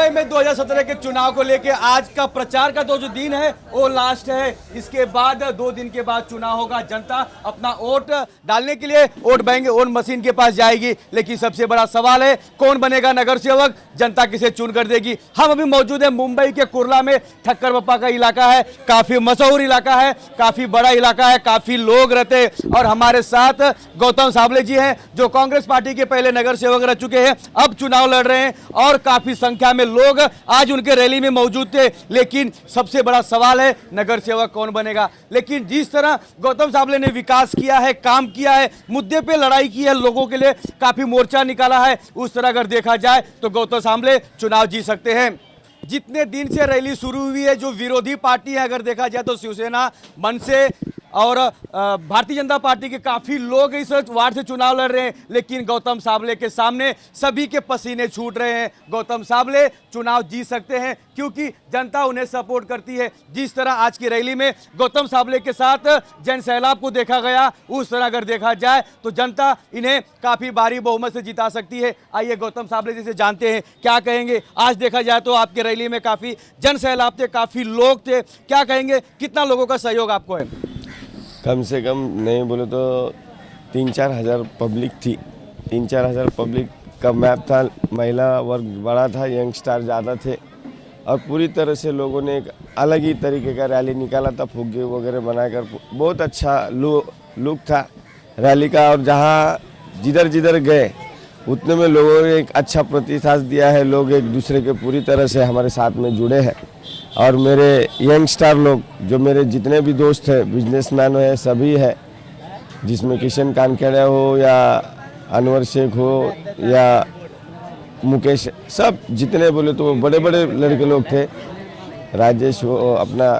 मुंबई में 2017 के चुनाव को लेकर आज का प्रचार का जो दिन है वो लास्ट है। इसके बाद 2 दिन के बाद चुनाव होगा। जनता अपना वोट डालने के लिए वोट बैंक वोट मशीन के पास जाएगी। लेकिन सबसे बड़ा सवाल है कौन बनेगा नगर सेवक, जनता किसे चुन कर देगी। हम अभी मौजूद है मुंबई के कुर्ला में। ठक्कर बप्पा का इलाका है, काफी मशहूर इलाका है, काफी बड़ा इलाका है, काफी लोग रहते हैं। और हमारे साथ गौतम साबले जी हैं जो कांग्रेस पार्टी के पहले नगर सेवक रह चुके हैं, अब चुनाव लड़ रहे हैं और काफी संख्या में लोग आज उनके रैली में मौजूद थे। लेकिन सबसे बड़ा सवाल है नगर सेवक कौन बनेगा। लेकिन जिस तरह गौतम साबले ने विकास किया है, काम किया है, मुद्दे पे लड़ाई की है, लोगों के लिए काफी मोर्चा निकाला है, उस तरह अगर देखा जाए तो गौतम साबले चुनाव जीत सकते हैं। जितने दिन से रैली शुरू हुई है, जो विरोधी पार्टी है अगर देखा जाए तो शिवसेना, मनसे और भारतीय जनता पार्टी के काफ़ी लोग इस वार्ड से चुनाव लड़ रहे हैं। लेकिन गौतम साबले के सामने सभी के पसीने छूट रहे हैं। गौतम साबले चुनाव जीत सकते हैं क्योंकि जनता उन्हें सपोर्ट करती है। जिस तरह आज की रैली में गौतम साबले के साथ जन सैलाब को देखा गया, उस तरह अगर देखा जाए तो जनता इन्हें काफ़ी भारी बहुमत से जिता सकती है। आइए गौतम साबले जी से जानते हैं क्या कहेंगे। आज देखा जाए तो आपके रैली में काफ़ी जन सैलाब थे, काफ़ी लोग थे, क्या कहेंगे, कितना लोगों का सहयोग आपको है? कम से कम नहीं बोले तो 3-4 हज़ार पब्लिक थी। 3-4 हज़ार पब्लिक का मैप था। महिला वर्ग बड़ा था, यंगस्टर ज़्यादा थे और पूरी तरह से लोगों ने एक अलग ही तरीके का रैली निकाला था। फुग्गे वगैरह बनाकर बहुत अच्छा लुक था रैली का। और जहाँ जिधर जिधर गए उतने में लोगों ने एक अच्छा प्रतिसाद दिया है। लोग एक दूसरे के पूरी तरह से हमारे साथ में जुड़े हैं। और मेरे यंगस्टर लोग जो मेरे जितने भी दोस्त हैं, बिजनेसमैन है, सभी है, जिसमें किशन कानखेड़ा हो या अनवर शेख हो या मुकेश, सब जितने बोले तो बड़े बड़े लड़के लोग थे, राजेश हो, अपना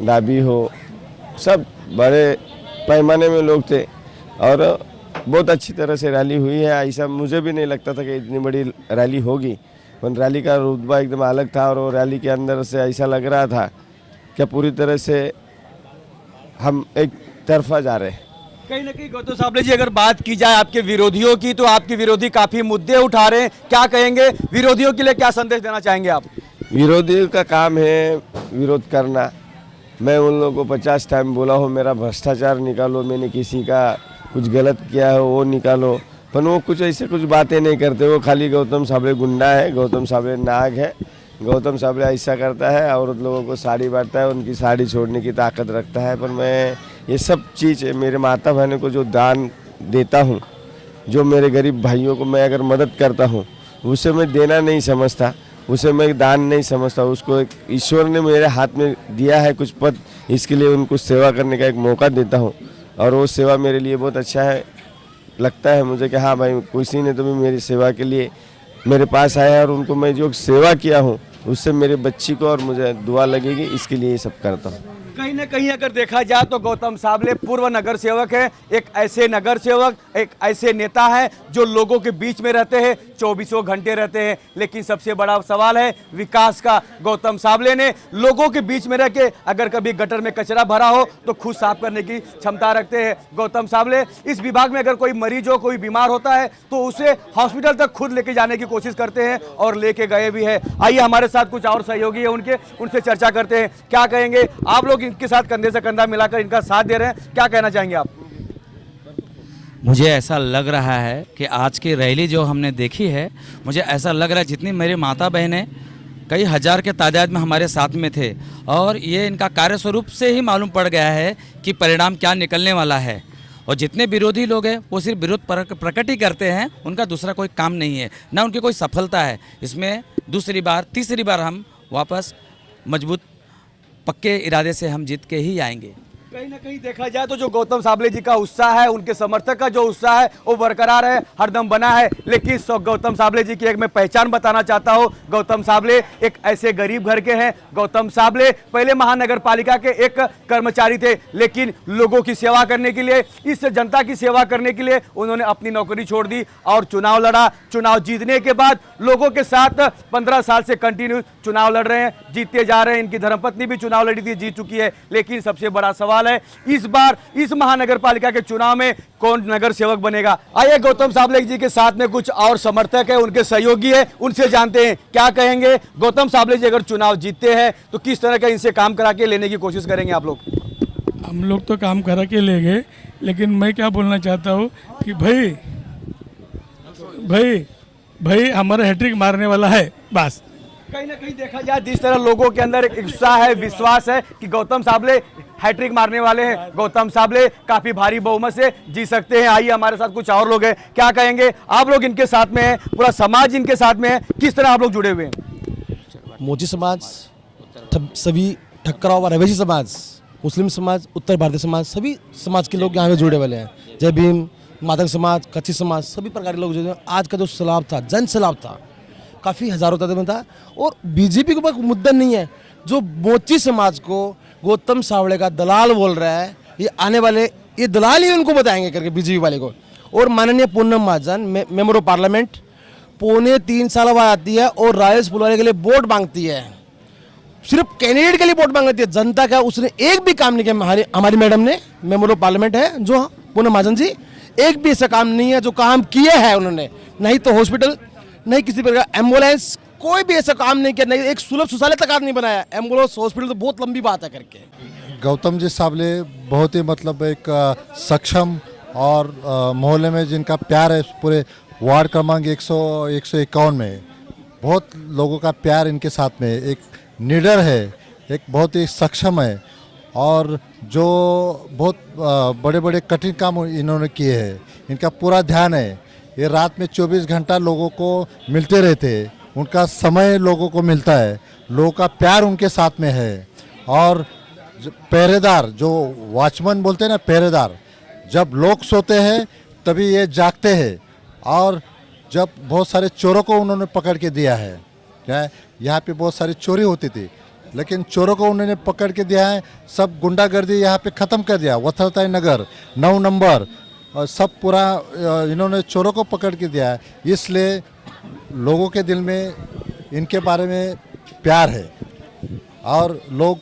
डाबी हो, सब बड़े पैमाने में लोग थे और बहुत अच्छी तरह से रैली हुई है। ऐसा मुझे भी नहीं लगता था कि इतनी बड़ी रैली होगी। रैली का रुतबा एकदम अलग था और वो रैली के अंदर से ऐसा लग रहा था कि पूरी तरह से हम एक तरफा जा रहे हैं। कहीं ना कहीं गौतम साबले जी अगर बात की जाए आपके विरोधियों की तो आपके विरोधी काफी मुद्दे उठा रहे हैं, क्या कहेंगे? विरोधियों के लिए क्या संदेश देना चाहेंगे आप? विरोधियों का काम है विरोध करना। मैं उन लोगों को 50 टाइम बोला हो मेरा भ्रष्टाचार निकालो, मैंने किसी का कुछ गलत किया है वो निकालो, पर वो कुछ ऐसे कुछ बातें नहीं करते। वो खाली गौतम साबले गुंडा है, गौतम साबले नाग है, गौतम साबले ऐसा करता है, औरत लोगों को साड़ी बांटता है, उनकी साड़ी छोड़ने की ताकत रखता है। पर मैं ये सब चीज़ मेरे माता बहनों को जो दान देता हूँ, जो मेरे गरीब भाइयों को मैं अगर मदद करता हूँ, उसे मैं देना नहीं समझता, उसे मैं दान नहीं समझता। उसको एक ईश्वर ने मेरे हाथ में दिया है कुछ पद, इसके लिए उनको सेवा करने का एक मौका देता हूँ और वो सेवा मेरे लिए बहुत अच्छा है। लगता है मुझे कि हाँ भाई, किसी ने तो भी मेरी सेवा के लिए मेरे पास आया और उनको मैं जो सेवा किया हूँ उससे मेरे बच्ची को और मुझे दुआ लगेगी, इसके लिए ये सब करता हूँ। कहीं ना कहीं अगर देखा जाए तो गौतम साबले पूर्व नगर सेवक है, एक ऐसे नगर सेवक, एक ऐसे नेता है जो लोगों के बीच में रहते हैं, 24 घंटे रहते हैं। लेकिन सबसे बड़ा सवाल है विकास का। गौतम साबले ने लोगों के बीच में रह के अगर कभी गटर में कचरा भरा हो तो खुद साफ करने की क्षमता रखते हैं गौतम साबले। इस विभाग में अगर कोई मरीज हो, कोई बीमार होता है तो उसे हॉस्पिटल तक खुद लेके जाने की कोशिश करते हैं और लेके गए भी है। आइए हमारे साथ कुछ और सहयोगी है उनके, उनसे चर्चा करते हैं। क्या कहेंगे आप लोग इनके साथ कंधे से कंधा मिलाकर इनका साथ दे रहे हैं, क्या कहना चाहेंगे आप? मुझे ऐसा लग रहा है कि आज की रैली जो हमने देखी है, मुझे ऐसा लग रहा है जितनी मेरी माता बहनें कई हज़ार के तादाद में हमारे साथ में थे और ये इनका कार्यस्वरूप से ही मालूम पड़ गया है कि परिणाम क्या निकलने वाला है। और जितने विरोधी लोग हैं वो सिर्फ विरोध प्रकट ही करते हैं, उनका दूसरा कोई काम नहीं है, ना उनकी कोई सफलता है। इसमें दूसरी बार तीसरी बार हम वापस मजबूत पक्के इरादे से हम जीत के ही आएंगे। कहीं ना कहीं देखा जाए तो जो गौतम साबले जी का उत्साह है, उनके समर्थक का जो उत्साह है वो बरकरार है, हरदम बना है। लेकिन गौतम साबले जी की एक मैं पहचान बताना चाहता हूँ। गौतम साबले एक ऐसे गरीब घर के हैं। गौतम साबले पहले महानगर पालिका के एक कर्मचारी थे, लेकिन लोगों की सेवा करने के लिए, इस जनता की सेवा करने के लिए उन्होंने अपनी नौकरी छोड़ दी और चुनाव लड़ा। चुनाव जीतने के बाद लोगों के साथ 15 साल से कंटिन्यू चुनाव लड़ रहे हैं, जीतते जा रहे हैं। इनकी धर्मपत्नी भी चुनाव लड़ी थी, जीत चुकी है। लेकिन सबसे बड़ा सवाल सवाल है, इस बार इस महानगर पालिका के चुनाव में कौन नगर सेवक बनेगा। आइए गौतम साबले जी के साथ में कुछ और समर्थक है, उनके सहयोगी है, उनसे जानते हैं क्या कहेंगे। गौतम साबले जी अगर चुनाव जीतते हैं तो किस तरह का इनसे काम करा के लेने की कोशिश करेंगे आप लोग? हम लोग तो काम करा के लेंगे, लेकिन मैं क्या बोलना चाहता हूँ कि भाई हमारा हैट्रिक मारने वाला है बस। कहीं ना कहीं देखा जाए जिस तरह लोगों के अंदर एक उत्साह है, विश्वास है कि गौतम साबले हैट्रिक मारने वाले हैं, गौतम साबले काफी भारी बहुमत से जीत सकते हैं। आइए हमारे साथ कुछ और लोग हैं, क्या कहेंगे। आप लोग इनके साथ में हैं, पूरा समाज इनके साथ में है, किस तरह आप लोग जुड़े हुए हैं? मोची समाज, सभी ठक्कराव और रवेशी समाज, मुस्लिम समाज, उत्तर भारतीय समाज, सभी समाज के लोग यहाँ पे जुड़े वाले हैं। जय भीम, माधव समाज, कच्ची समाज, सभी प्रकार के लोग जुड़े। आज का जो सैलाब था, जन सैलाब था, काफ़ी हज़ारों तादाद में था। और बीजेपी के ऊपर मुद्दा नहीं है। जो मोची समाज को गौतम सावड़े का दलाल बोल रहा है, ये आने वाले ये दलाल ही उनको बताएंगे करके बीजेपी वाले को। और माननीय Poonam Mahajan member of parliament 3.25 साल बाद आती है और राइस पुलवाने के लिए वोट मांगती है, सिर्फ कैंडिडेट के लिए वोट मांगती है। जनता का उसने एक भी काम नहीं किया। हमारी मैडम ने, मेंबर ऑफ पार्लियामेंट है जो पूनम महाजन जी, एक भी ऐसा काम नहीं है जो काम किया है उन्होंने। नहीं तो हॉस्पिटल, नहीं किसी प्रकार एम्बुलेंस, कोई भी ऐसा काम नहीं किया। नहीं एक सुलभ शौचालय तक नहीं बनाया। एम्बुलेंस, हॉस्पिटल तो बहुत लंबी बात है करके। गौतम जी साबले बहुत ही मतलब एक सक्षम और मोहल्ले में जिनका प्यार है, पूरे वार्ड क्रमांक 151 में बहुत लोगों का प्यार इनके साथ में। एक निडर है, एक बहुत ही सक्षम है और जो बहुत बड़े बड़े कठिन काम इन्होंने किए हैं। इनका पूरा ध्यान है, ये रात में 24 घंटा लोगों को मिलते रहते हैं, उनका समय लोगों को मिलता है, लोगों का प्यार उनके साथ में है। और पहरेदार, जो वॉचमैन बोलते हैं ना, पहरेदार, जब लोग सोते हैं तभी ये जागते हैं। और जब बहुत सारे चोरों को उन्होंने पकड़ के दिया है, क्या यहाँ पे बहुत सारी चोरी होती थी, लेकिन चोरों को उन्होंने पकड़ के दिया है। सब गुंडागर्दी यहाँ पे ख़त्म कर दिया। वत्सलताई नगर 9 नंबर और सब पूरा इन्होंने चोरों को पकड़ के दिया है। इसलिए लोगों के दिल में इनके बारे में प्यार है। और लोग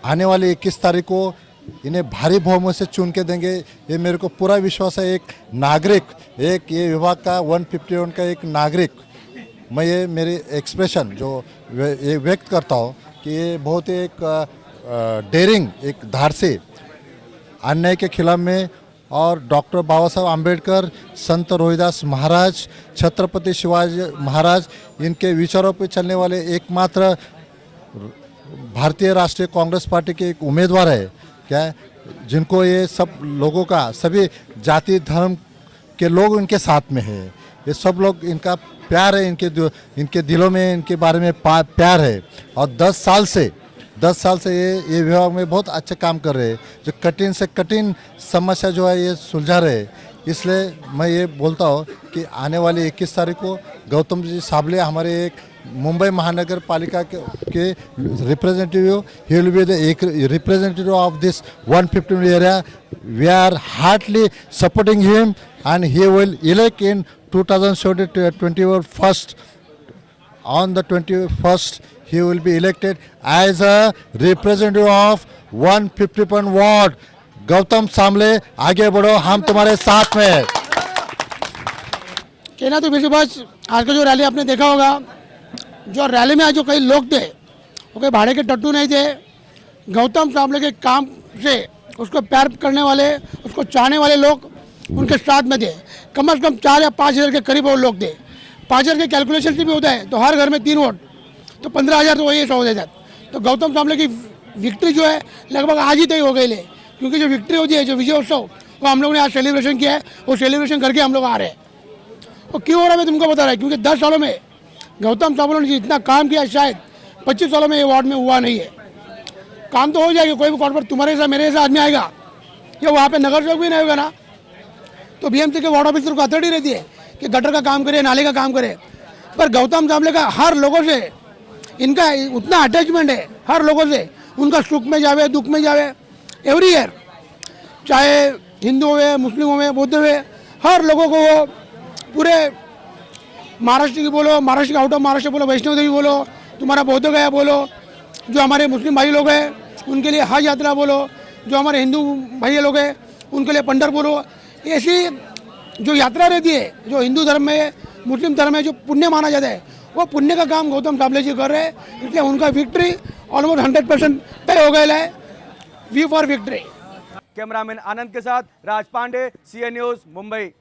आने वाली 21 तारीख को इन्हें भारी बहुमत से चुन के देंगे, ये मेरे को पूरा विश्वास है। एक नागरिक, एक ये विभाग का 151 का एक नागरिक, मैं ये मेरी एक्सप्रेशन जो ये व्यक्त करता हूँ कि ये बहुत एक डेयरिंग, एक धारसी, अन्याय के खिलाफ में। और डॉक्टर बाबा साहब आम्बेडकर, संत रोहिदास महाराज, छत्रपति शिवाजी महाराज, इनके विचारों पे चलने वाले एकमात्र भारतीय राष्ट्रीय कांग्रेस पार्टी के एक उम्मीदवार है, क्या है, जिनको ये सब लोगों का, सभी जाति धर्म के लोग इनके साथ में है। ये सब लोग, इनका प्यार है, इनके दिलों में इनके बारे में प्यार है। और 10 साल से ये विभाग में बहुत अच्छा काम कर रहे हैं, जो कठिन से कठिन समस्या जो है ये सुलझा रहे हैं। इसलिए मैं ये बोलता हूँ कि आने वाली 21 तारीख को गौतम जी साबले हमारे एक मुंबई महानगर पालिका के representative, he will be the representative of this 150 area. We are hardly supporting him and he will elect in 2021 first. On the 21st, he will be elected as a representative of 151 ward. Gautam सामले, आगे बढ़ो, हम तुम्हारे साथ में हैं। कहना तो बेशक बस, आज का जो रैली आपने देखा होगा, जो रैली में आज जो कई लोग थे वो कोई भाड़े के टट्टू नहीं थे। गौतम सामले के काम से उसको प्यार करने वाले, उसको चाहने वाले लोग उनके साथ में थे। कम से कम 4 या 5 हज़ार के करीब वो लोग थे। 5 हज़ार के कैलकुलेशन से भी होता है तो हर घर में 3 वोट, तो 15,000 तो वही 100 हो जाता। तो गौतम सामले की विक्ट्री जो है लगभग आज ही तय हो गई है, क्योंकि जो विक्ट्री होती है, जो विजय उत्सव, वो हम लोग ने आज सेलिब्रेशन किया है। वो सेलिब्रेशन करके हम लोग आ रहे हैं। और क्यों हो रहा है मैं तुमको बता रहा है, क्योंकि 10 सालों में गौतम सामले ने जितना काम किया शायद 25 सालों में ये वार्ड में हुआ नहीं है। काम तो हो जाएगा, कोई भी वार्ड पर तुम्हारे साथ मेरे साथ आदमी आएगा, या वहाँ पर नगर सेवक भी नहीं होगा ना, तो बीएमसी के वार्ड ऑफिसर को अथॉरिटी रहती है कि गटर का काम करे, नाले का काम करे। पर गौतम सामले का हर लोगों से इनका उतना अटैचमेंट है, हर लोगों से, उनका सुख में जावे, दुख में जावे, एवरी ईयर, चाहे हिंदू हुए, मुस्लिम हुए, बौद्ध हुए, हर लोगों को वो पूरे महाराष्ट्र की बोलो, महाराष्ट्र के आउट ऑफ महाराष्ट्र बोलो, वैष्णो देवी बोलो, तुम्हारा बौद्ध गया बोलो, जो हमारे मुस्लिम भाई लोग हैं उनके लिए हज यात्रा बोलो, जो हमारे हिंदू भाई लोग हैं उनके लिए पंढरपुर हो, ऐसी जो यात्रा रहती है जो हिंदू धर्म में, मुस्लिम धर्म में जो पुण्य माना जाता है, वो पुण्य का काम गौतम साबले जी कर रहे हैं। इसलिए उनका विक्ट्री ऑलमोस्ट 100% तय हो गया है। V for victory. Cameraman Anand के साथ राज पांडे, सीएन न्यूज़, मुंबई।